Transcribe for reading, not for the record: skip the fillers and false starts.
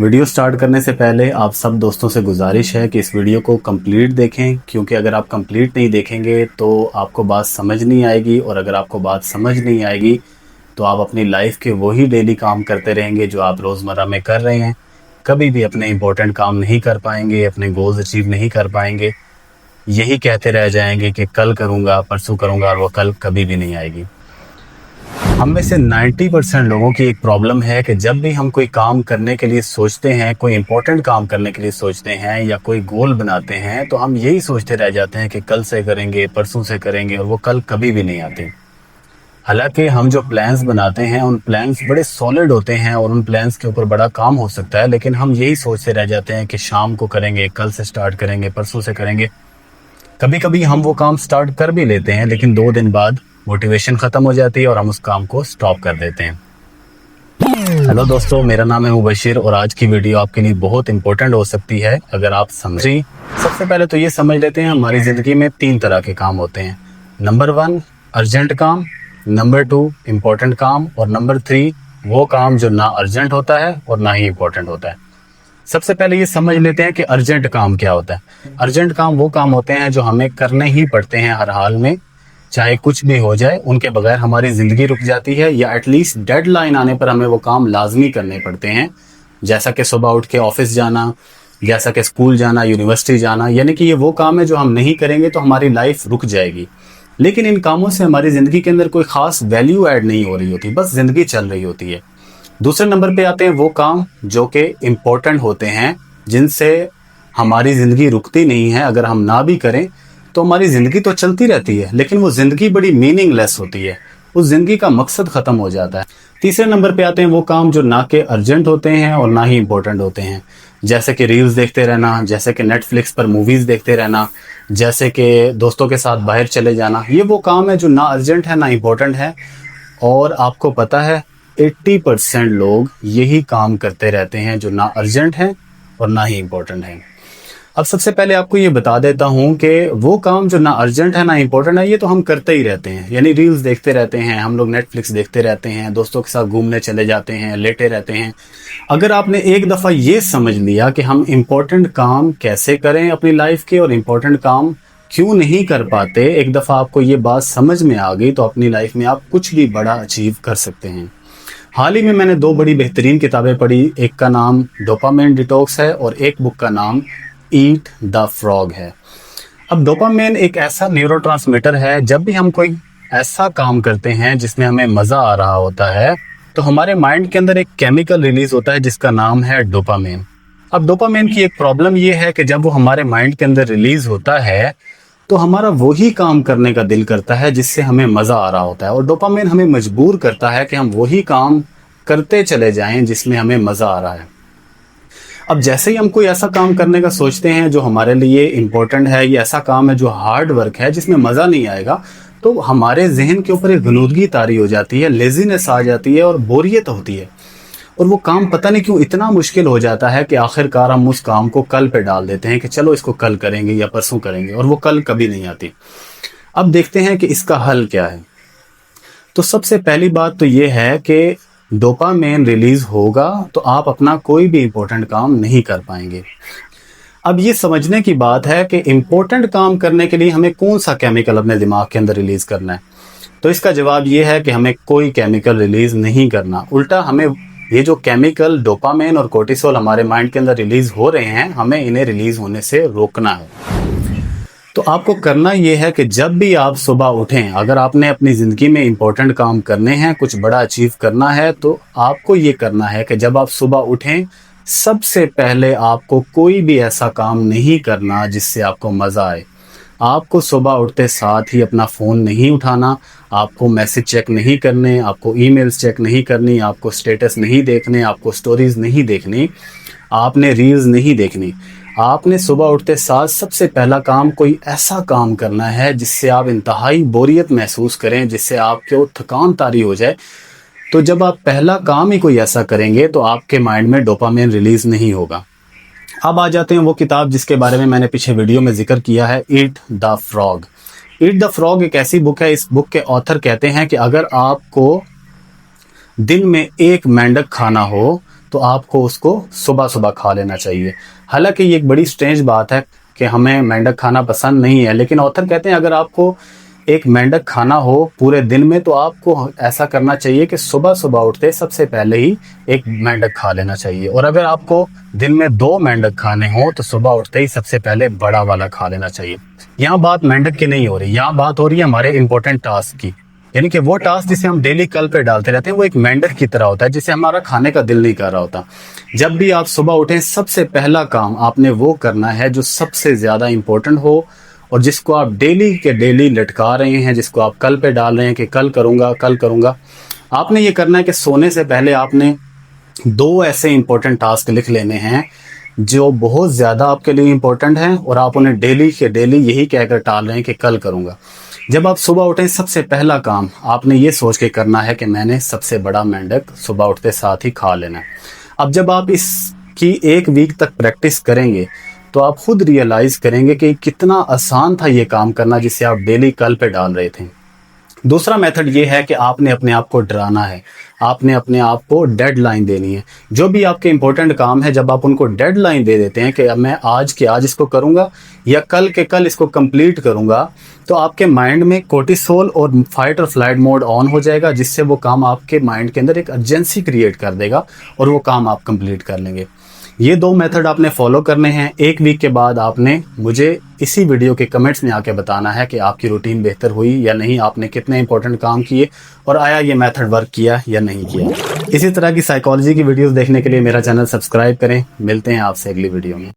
Video start करने से पहले आप सब दोस्तों से गुजारिश है कि इस वीडियो को कंप्लीट देखें, क्योंकि अगर आप कंप्लीट नहीं देखेंगे तो आपको बात समझ नहीं आएगी, और अगर आपको बात समझ नहीं आएगी तो आप अपनी लाइफ के वही डेली काम करते रहेंगे जो आप रोज़मर्रा में कर रहे हैं। कभी भी अपने इंपॉर्टेंट काम नहीं कर पाएंगे, अपने गोल्स अचीव नहीं कर पाएंगे। यही कहते रह जाएंगे कि कल करूँगा, परसों करूँगा, और वो कल कभी भी नहीं आएगी। हम में से 90% लोगों की एक प्रॉब्लम है कि जब भी हम कोई काम करने के लिए सोचते हैं, कोई इंपॉर्टेंट काम करने के लिए सोचते हैं या कोई गोल बनाते हैं, तो हम यही सोचते रह जाते हैं कि कल से करेंगे, परसों से करेंगे, और वो कल कभी भी नहीं आते। हालांकि हम जो प्लान्स बनाते हैं उन प्लान्स बड़े सॉलिड होते हैं और उन प्लान्स के ऊपर बड़ा काम हो सकता है, लेकिन हम यही सोचते रह जाते हैं कि शाम को करेंगे, कल से स्टार्ट करेंगे, परसों से करेंगे। कभी कभी हम वो काम स्टार्ट कर भी लेते हैं, लेकिन 2 दिन बाद मोटिवेशन ख़त्म हो जाती है और हम उस काम को स्टॉप कर देते हैं। हेलो दोस्तों, मेरा नाम है मुबशिर और आज की वीडियो आपके लिए बहुत इंपॉर्टेंट हो सकती है अगर आप समझें। सबसे पहले तो ये समझ लेते हैं, हमारी ज़िंदगी में 3 तरह के काम होते हैं। नंबर 1 अर्जेंट काम, नंबर 2 इम्पोर्टेंट काम, और नंबर 3 वो काम जो ना अर्जेंट होता है और ना ही इम्पोर्टेंट होता है। सबसे पहले ये समझ लेते हैं कि अर्जेंट काम क्या होता है। अर्जेंट काम वो काम होते हैं जो हमें करने ही पड़ते हैं हर हाल में, चाहे कुछ भी हो जाए। उनके बगैर हमारी ज़िंदगी रुक जाती है, या एटलीस्ट डेडलाइन आने पर हमें वो काम लाजमी करने पड़ते हैं। जैसा कि सुबह उठ के ऑफिस जाना, जैसा कि स्कूल जाना, यूनिवर्सिटी जाना, यानी कि ये वो काम है जो हम नहीं करेंगे तो हमारी लाइफ रुक जाएगी। लेकिन इन कामों से हमारी ज़िंदगी के अंदर कोई ख़ास वैल्यू ऐड नहीं हो रही होती, बस ज़िंदगी चल रही होती है। दूसरे नंबर पे आते हैं वो काम जो कि इम्पोर्टेंट होते हैं, जिनसे हमारी ज़िंदगी रुकती नहीं है। अगर हम ना भी करें तो हमारी ज़िंदगी तो चलती रहती है, लेकिन वो ज़िंदगी बड़ी मीनिंगलेस होती है, उस ज़िंदगी का मकसद ख़त्म हो जाता है। तीसरे नंबर पे आते हैं वो काम जो ना के अर्जेंट होते हैं और ना ही इम्पोर्टेंट होते हैं, जैसे कि रील्स देखते रहना, जैसे कि नेटफ्लिक्स पर मूवीज़ देखते रहना, जैसे कि दोस्तों के साथ बाहर चले जाना। ये वो काम है जो ना अर्जेंट है ना इम्पोर्टेंट है। और आपको पता है 80% लोग यही काम करते रहते हैं जो ना अर्जेंट है और ना ही इम्पोर्टेंट है। अब सबसे पहले आपको ये बता देता हूँ कि वो काम जो ना अर्जेंट है ना इम्पोर्टेंट है, ये तो हम करते ही रहते हैं। यानी रील्स देखते रहते हैं, हम लोग नेटफ्लिक्स देखते रहते हैं, दोस्तों के साथ घूमने चले जाते हैं, लेटे रहते हैं। अगर आपने एक दफ़ा ये समझ लिया कि हम इम्पोर्टेंट काम कैसे करें अपनी लाइफ के और इम्पोर्टेंट काम क्यों नहीं कर पाते, एक दफ़ा आपको ये बात समझ में आ गई तो अपनी लाइफ में आप कुछ भी बड़ा अचीव कर सकते हैं। हाल ही में मैंने 2 बड़ी बेहतरीन किताबें पढ़ी। एक का नाम डोपामाइन डिटॉक्स है और एक बुक का नाम ईट द फ्रॉग है। अब डोपामाइन एक ऐसा न्यूरोट्रांसमीटर है, जब भी हम कोई ऐसा काम करते हैं जिसमें हमें मज़ा आ रहा होता है तो हमारे माइंड के अंदर एक केमिकल रिलीज होता है जिसका नाम है डोपामाइन। अब डोपामाइन की एक प्रॉब्लम ये है कि जब वो हमारे माइंड के अंदर रिलीज होता है तो हमारा वही काम करने का दिल करता है जिससे हमें मज़ा आ रहा होता है, और डोपामाइन हमें मजबूर करता है कि हम वही काम करते चले जाएं जिसमें हमें मज़ा आ रहा है। अब जैसे ही हम कोई ऐसा काम करने का सोचते हैं जो हमारे लिए इम्पोर्टेंट है, या ऐसा काम है जो हार्ड वर्क है जिसमें मज़ा नहीं आएगा, तो हमारे जहन के ऊपर एक गनूदगी तारी हो जाती है, लेजीनेस आ जाती है और बोरियत होती है। और वो काम पता नहीं क्यों इतना मुश्किल हो जाता है कि आखिरकार हम उस काम को कल पे डाल देते हैं कि चलो इसको कल करेंगे या परसों करेंगे, और वो कल कभी नहीं आती। अब देखते हैं कि इसका हल क्या है। तो सबसे पहली बात तो ये है कि डोपामाइन रिलीज होगा तो आप अपना कोई भी इम्पोर्टेंट काम नहीं कर पाएंगे। अब ये समझने की बात है कि इम्पोर्टेंट काम करने के लिए हमें कौन सा केमिकल अपने दिमाग के अंदर रिलीज करना है। तो इसका जवाब ये है कि हमें कोई केमिकल रिलीज नहीं करना। उल्टा हमें ये जो केमिकल डोपामाइन और कोर्टिसोल हमारे माइंड के अंदर रिलीज हो रहे हैं, हमें इन्हें रिलीज होने से रोकना है। तो आपको करना ये है कि जब भी आप सुबह उठें, अगर आपने अपनी ज़िंदगी में इम्पोर्टेंट काम करने हैं, कुछ बड़ा अचीव करना है, तो आपको ये करना है कि जब आप सुबह उठें, सबसे पहले आपको कोई भी ऐसा काम नहीं करना जिससे आपको मज़ा आए। आपको सुबह उठते साथ ही अपना फ़ोन नहीं उठाना, आपको मैसेज चेक नहीं करने, आपको ईमेल्स चेक नहीं करनी, आपको स्टेटस नहीं देखने, आपको स्टोरीज़ नहीं देखनी, आपने रील्स नहीं देखनी। आपने सुबह उठते साथ सबसे पहला काम कोई ऐसा काम करना है जिससे आप इंतहाई बोरियत महसूस करें, जिससे आपको थकान तारी हो जाए। तो जब आप पहला काम ही कोई ऐसा करेंगे तो आपके माइंड में डोपामाइन रिलीज़ नहीं होगा। अब आ जाते हैं वो किताब जिसके बारे में मैंने पीछे वीडियो में जिक्र किया है, eat the frog. Eat the frog एक ऐसी बुक है, इस बुक के ऑथर कहते हैं कि अगर आपको दिन में 1 मेंढक खाना हो तो आपको उसको सुबह सुबह खा लेना चाहिए। हालांकि ये एक बड़ी स्ट्रेंज बात है कि हमें मेंढक खाना पसंद नहीं है, लेकिन ऑथर कहते हैं अगर आपको एक मेंढक खाना हो पूरे दिन में तो आपको ऐसा करना चाहिए कि सुबह सुबह उठते सबसे पहले ही एक मेंढक खा लेना चाहिए। और अगर आपको दिन में 2 मेंढक खाने हो तो सुबह उठते ही सबसे पहले बड़ा वाला खा लेना चाहिए। यहाँ बात मेंढक की नहीं हो रही, यहाँ बात हो रही है हमारे इंपॉर्टेंट टास्क की, यानी कि वो टास्क जिसे हम डेली कल पे डालते रहते हैं वो एक मेंढक की तरह होता है जिसे हमारा खाने का दिल नहीं कर रहा होता। जब भी आप सुबह उठें सबसे पहला काम आपने वो करना है जो सबसे ज़्यादा इंपॉर्टेंट हो और जिसको आप डेली के डेली लटका रहे हैं, जिसको आप कल पे डाल रहे हैं कि कल करूँगा कल करूँगा। आपने ये करना है कि सोने से पहले आपने 2 ऐसे इंपॉर्टेंट टास्क लिख लेने हैं जो बहुत ज़्यादा आपके लिए इंपॉर्टेंट हैं और आप उन्हें डेली के डेली यही कहकर टाल रहे हैं कि कल करूँगा। जब आप सुबह उठें सबसे पहला काम आपने ये सोच के करना है कि मैंने सबसे बड़ा मेंढक सुबह उठते साथ ही खा लेना है। अब जब आप इसकी 1 वीक तक प्रैक्टिस करेंगे तो आप खुद रियलाइज़ करेंगे कि कितना आसान था ये काम करना जिसे आप डेली कल पे डाल रहे थे। दूसरा मेथड ये है कि आपने अपने आप को डराना है, आपने अपने आप को डेडलाइन देनी है। जो भी आपके इंपॉर्टेंट काम है जब आप उनको डेडलाइन दे देते हैं कि अब मैं आज के आज इसको करूँगा या कल के कल इसको कंप्लीट करूँगा, तो आपके माइंड में कोर्टिसोल और फाइट और फ्लाइट मोड ऑन हो जाएगा जिससे वो काम आपके माइंड के अंदर एक अर्जेंसी क्रिएट कर देगा और वो काम आप कंप्लीट कर लेंगे। ये 2 मेथड आपने फॉलो करने हैं। 1 वीक के बाद आपने मुझे इसी वीडियो के कमेंट्स में आके बताना है कि आपकी रूटीन बेहतर हुई या नहीं, आपने कितने इंपॉर्टेंट काम किए और आया ये मेथड वर्क किया या नहीं किया। इसी तरह की साइकोलॉजी की वीडियोस देखने के लिए मेरा चैनल सब्सक्राइब करें। मिलते हैं आपसे अगली वीडियो में।